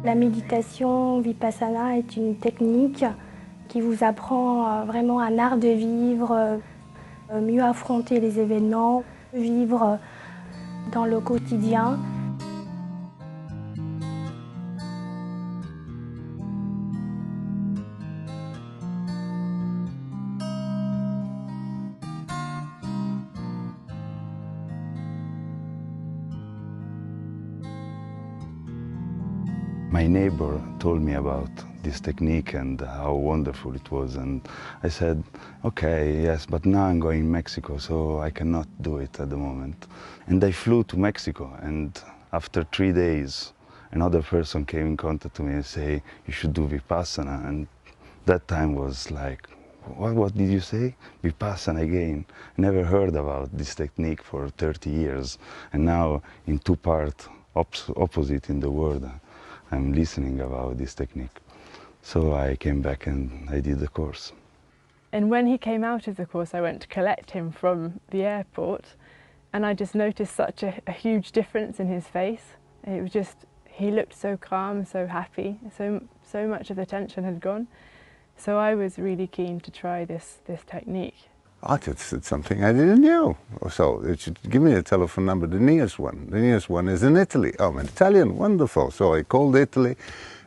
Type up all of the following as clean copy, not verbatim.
La méditation Vipassanā est une technique qui vous apprend vraiment un art de vivre, mieux affronter les événements, vivre dans le quotidien. My neighbor told me about this technique and how wonderful it was, and I said, okay, yes, but now I'm going to Mexico, so I cannot do it at the moment. And I flew to Mexico, and after 3 days, another person came in contact with me and say, you should do Vipassanā, and that time was like, what did you say? Vipassanā again. Never heard about this technique for 30 years, and now in two parts opposite in the world, I'm listening about this technique. So I came back and I did the course. And when he came out of the course, I went to collect him from the airport, and I just noticed such a huge difference in his face. It was just, he looked so calm, so happy, so much of the tension had gone. So I was really keen to try this technique. It's something I didn't know. So it should give me a telephone number, the nearest one. The nearest one is in Italy. Oh, I'm Italian, wonderful. So I called Italy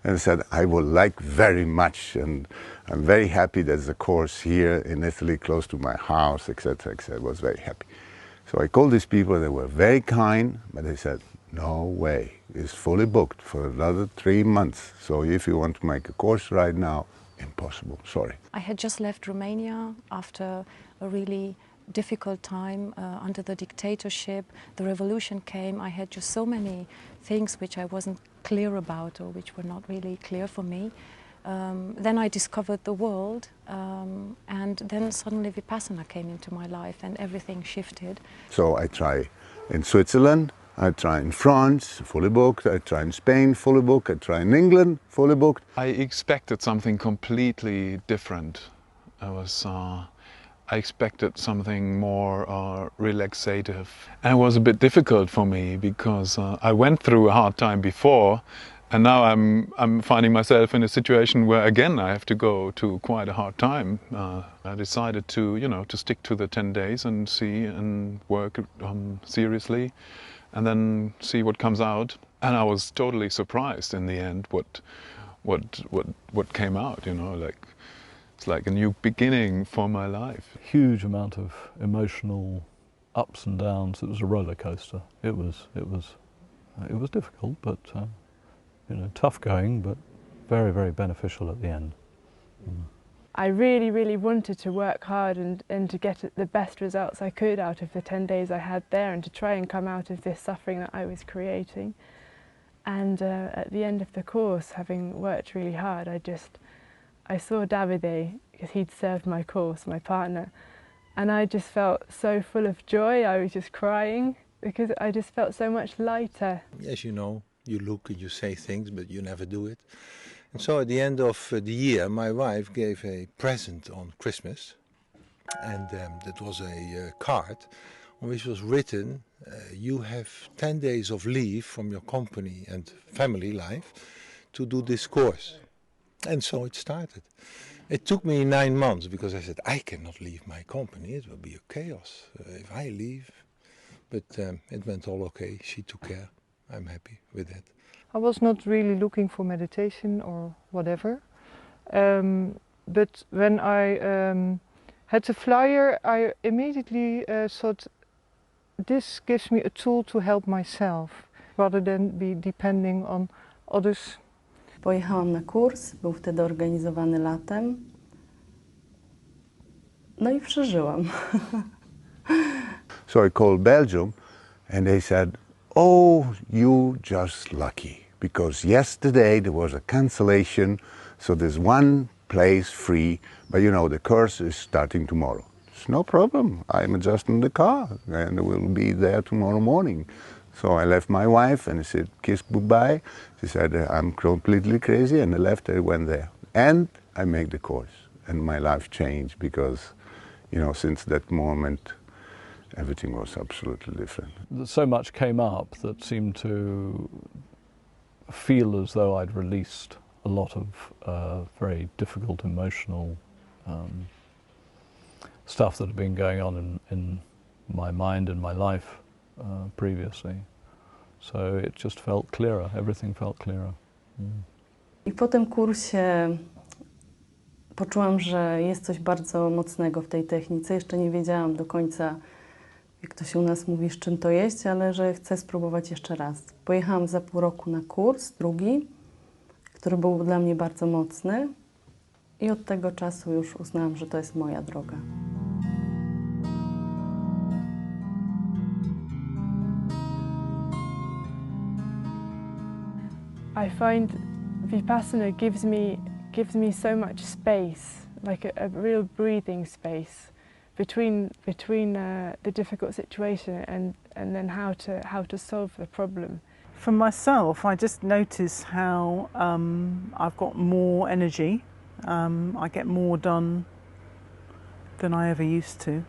and said, I would like very much, and I'm very happy there's a course here in Italy close to my house, etc., etc. I was very happy. So I called these people, they were very kind, but they said, no way, it's fully booked for another 3 months. So if you want to make a course right now, impossible, sorry. I had just left Romania after a really difficult time under the dictatorship. The revolution came. I had just so many things which I wasn't clear about, or which were not really clear for me. Then I discovered the world, and then suddenly Vipassanā came into my life and everything shifted. So I try in Switzerland, I try in France, fully booked, I try in Spain, fully booked, I try in England, fully booked. I expected something completely different. I expected something more relaxative. And it was a bit difficult for me because I went through a hard time before, and now I'm finding myself in a situation where again I have to go to quite a hard time. I decided to stick to the 10 days and see and work seriously, and then see what comes out. And I was totally surprised in the end what came out. It's like a new beginning for my life. Huge amount of emotional ups and downs. It was a roller coaster. It was difficult, but tough going, but very, very beneficial at the end. I really, really wanted to work hard and to get the best results I could out of the 10 days I had there, and to try and come out of this suffering that I was creating. And at the end of the course, having worked really hard, I saw Davide, because he'd served my course, my partner, and I just felt so full of joy. I was just crying because I just felt so much lighter. As you know, you look and you say things, but you never do it. And so at the end of the year, my wife gave a present on Christmas, and that was a card on which was written, you have 10 days of leave from your company and family life to do this course. And so it started. It took me 9 months because I said, I cannot leave my company, it will be a chaos if I leave. But it went all okay, she took care, I'm happy with that. I was not really looking for meditation or whatever, but when I had the flyer, I immediately thought, this gives me a tool to help myself, rather than be depending on others. Pojechałam na kurs, był wtedy organizowany latem, no I przeżyłam. So I called Belgium and they said, oh, you just lucky, because yesterday there was a cancellation, so there's one place free, but the course is starting tomorrow. It's no problem, I'm adjusting the car and we'll be there tomorrow morning. So I left my wife and I said, kiss goodbye. She said, I'm completely crazy, and I left, I went there. And I made the course, and my life changed because, since that moment, everything was absolutely different. So much came up that seemed to feel as though I'd released a lot of very difficult emotional stuff that had been going on in my mind and my life previously. So it just felt clearer, everything felt clearer. I po tym kursie poczułam, że jest coś bardzo mocnego w tej technice. Jeszcze nie wiedziałam do końca, jak to się u nas mówi, z czym to jest, ale że chcę spróbować jeszcze raz. Pojechałam za pół roku na kurs, drugi, który był dla mnie bardzo mocny i od tego czasu już uznałam, że to jest moja droga. I find Vipassana gives me so much space, like a real breathing space between the difficult situation and then how to solve the problem. For myself, I just notice how I've got more energy. I get more done than I ever used to.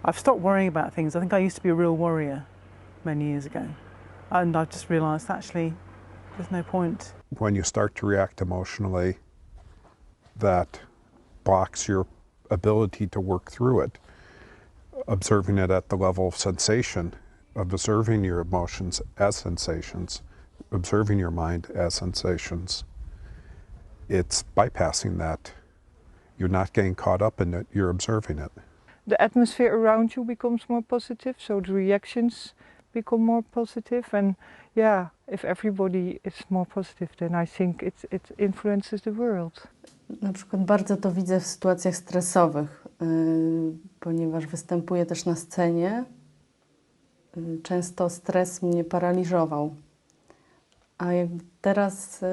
I've stopped worrying about things. I think I used to be a real worrier many years ago, and I've just realised actually there's no point. When you start to react emotionally, that blocks your ability to work through it. Observing it at the level of sensation, observing your emotions as sensations, observing your mind as sensations, it's bypassing that. You're not getting caught up in it, you're observing it. The atmosphere around you becomes more positive, so the reactions become more positive, and yeah, if everybody is more positive, then I think it influences the world. Na przykład bardzo to widzę w sytuacjach stresowych, ponieważ występuję też na scenie. Często stres mnie paraliżował, a teraz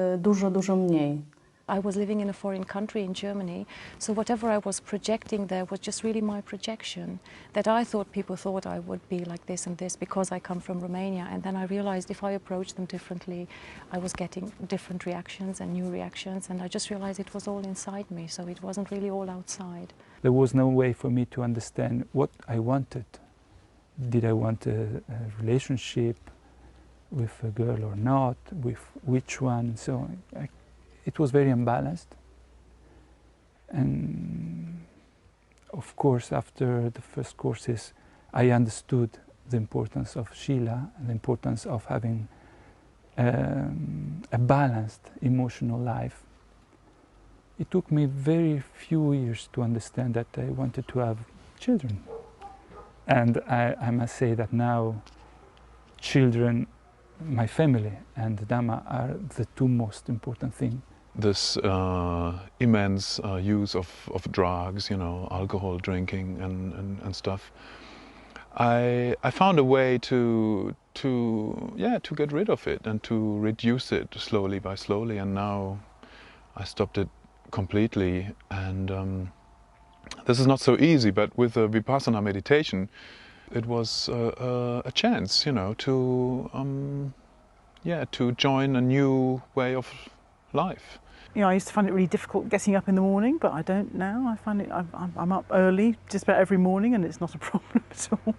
dużo mniej. I was living in a foreign country in Germany, so whatever I was projecting there was just really my projection, that I thought people thought I would be like this and this because I come from Romania, and then I realized if I approached them differently, I was getting different reactions and new reactions, and I just realized it was all inside me, so it wasn't really all outside. There was no way for me to understand what I wanted. Did I want a relationship with a girl or not, with which one, so it was very unbalanced. And of course, after the first courses, I understood the importance of Shila and the importance of having a balanced emotional life. It took me very few years to understand that I wanted to have children. And I must say that now children, my family and the Dhamma are the two most important things. This immense use of drugs, you know, alcohol drinking and stuff. I found a way to get rid of it and to reduce it slowly by slowly, and now I stopped it completely. And this is not so easy, but with the Vipassana meditation, it was a chance, you know, to join a new way of life. You know, I used to find it really difficult getting up in the morning, but I don't now. I find it, I'm up early just about every morning, and it's not a problem at all.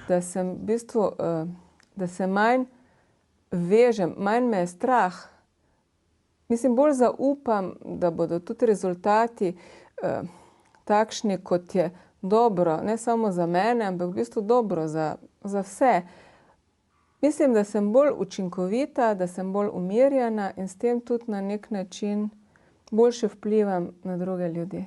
Da sem v bistvu, da se manj vežem, manj me je strah. Mislim, bolj zaupam, da bodo tudi rezultati takšni, kot je dobro, ne samo za mene, ampak v bistvu dobro za vse. Mislim, da sem bolj učinkovita, da sem bolj umirjena in s tem tudi na nek način boljše vplivam na druge ljudi.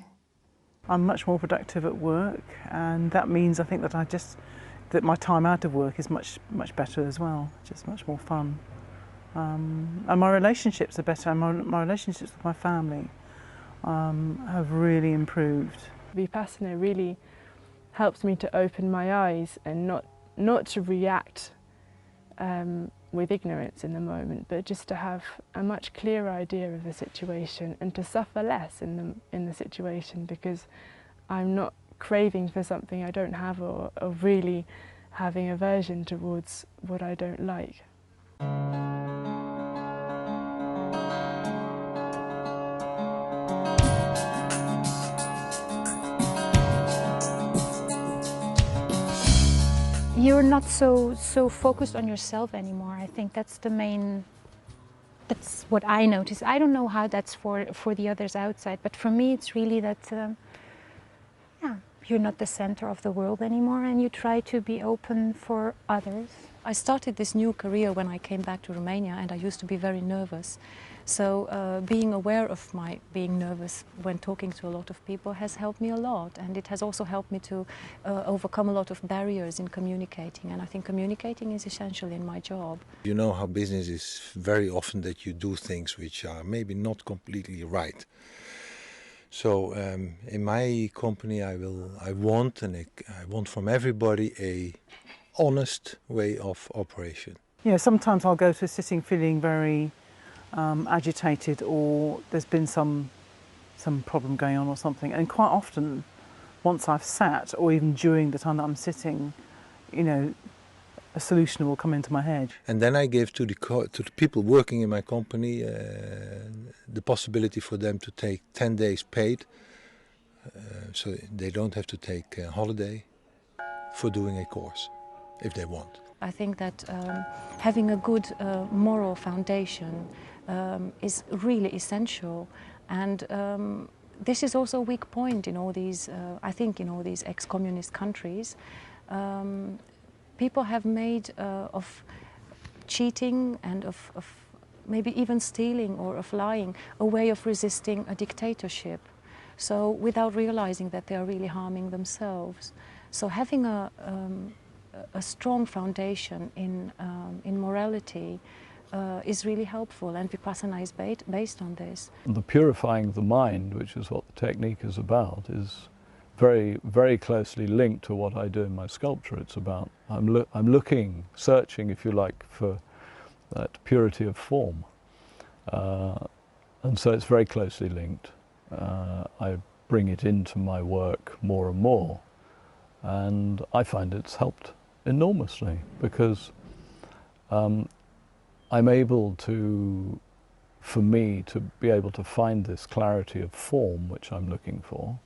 I'm much more productive at work, and that means I think that my time out of work is much better as well, just much more fun. And my relationships are better, and my relationships with my family have really improved. Vipassana really helps me to open my eyes and not to react with ignorance in the moment, but just to have a much clearer idea of the situation and to suffer less in the situation, because I'm not craving for something I don't have or really having aversion towards what I don't like. You're not so focused on yourself anymore. I think that's the main That's what I notice. I don't know how that's for the others outside, but for me it's really that, yeah, you're not the center of the world anymore and you try to be open for others. I started this new career when I came back to Romania, and I used to be very nervous. So being aware of my being nervous when talking to a lot of people has helped me a lot, and it has also helped me to overcome a lot of barriers in communicating, and I think communicating is essential in my job. You know how business is very often that you do things which are maybe not completely right. So in my company I want from everybody a honest way of operation. Yeah, sometimes I'll go to a sitting feeling very agitated, or there's been some problem going on or something, and quite often once I've sat, or even during the time that I'm sitting, you know, a solution will come into my head. And then I give to the people working in my company the possibility for them to take 10 days paid, so they don't have to take a holiday for doing a course if they want. I think that having a good moral foundation is really essential, and this is also a weak point in all these, I think in all these ex-communist countries. People have made of cheating and of maybe even stealing or of lying a way of resisting a dictatorship, so without realizing that they are really harming themselves. So having a strong foundation in morality is really helpful, and Vipassanā is based on this. The purifying of the mind, which is what the technique is about, is very, very closely linked to what I do in my sculpture. It's about, I'm looking, searching, if you like, for that purity of form. And so it's very closely linked. I bring it into my work more and more, and I find it's helped enormously, because I'm able to, for me, to be able to find this clarity of form which I'm looking for,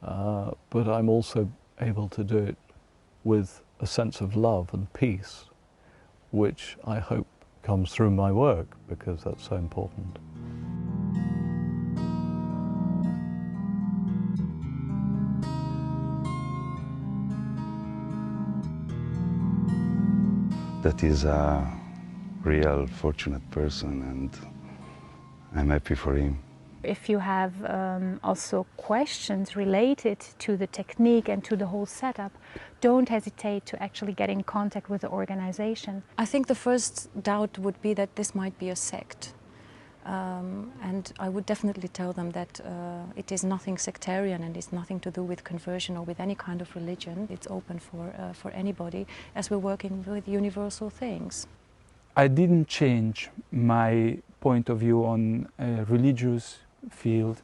but I'm also able to do it with a sense of love and peace, which I hope comes through my work, because that's so important. That is a real fortunate person, and I'm happy for him. If you have also questions related to the technique and to the whole setup, don't hesitate to actually get in contact with the organization. I think the first doubt would be that this might be a sect. And I would definitely tell them that it is nothing sectarian and it's nothing to do with conversion or with any kind of religion. It's open for anybody, as we're working with universal things. I didn't change my point of view on a religious field,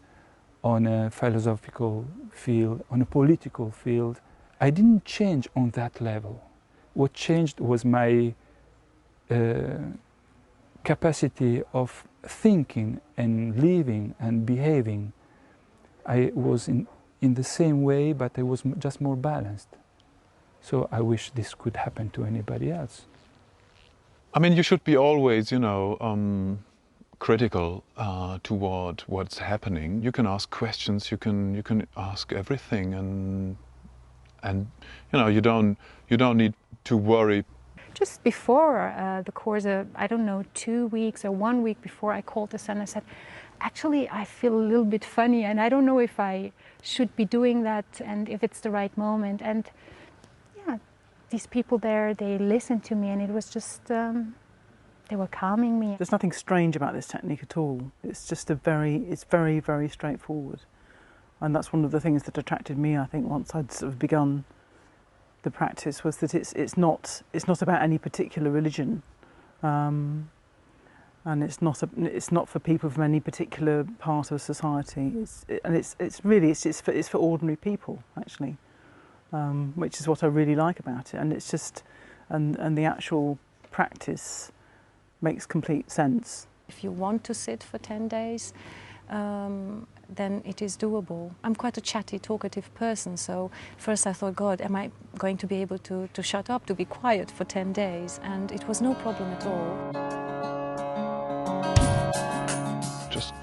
on a philosophical field, on a political field. I didn't change on that level. What changed was my capacity of thinking and living and behaving. I was in the same way, but I was just more balanced. So I wish this could happen to anybody else. I mean, you should be always, you know, critical toward what's happening. You can ask questions, you can ask everything, and you know, you don't need to worry. Just before the course, I don't know, 2 weeks or 1 week before, I called the son and said, actually I feel a little bit funny and I don't know if I should be doing that and if it's the right moment. And yeah, these people there, they listened to me, and it was just, they were calming me. There's nothing strange about this technique at all. It's just it's very, very straightforward. And that's one of the things that attracted me, I think, once I'd sort of begun the practice, was that it's not about any particular religion, and it's not for people from any particular part of society. It's for ordinary people, actually, which is what I really like about it. And it's just and the actual practice makes complete sense. If you want to sit for 10 days, then it is doable. I'm quite a chatty, talkative person, so first I thought, God, am I going to be able to shut up, to be quiet for 10 days? And it was no problem at all.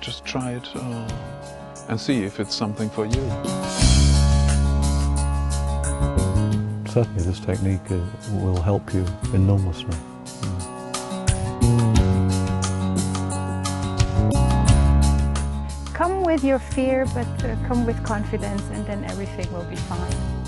just try it and see if it's something for you. Certainly this technique will help you enormously. Come with your fear, but come with confidence, and then everything will be fine.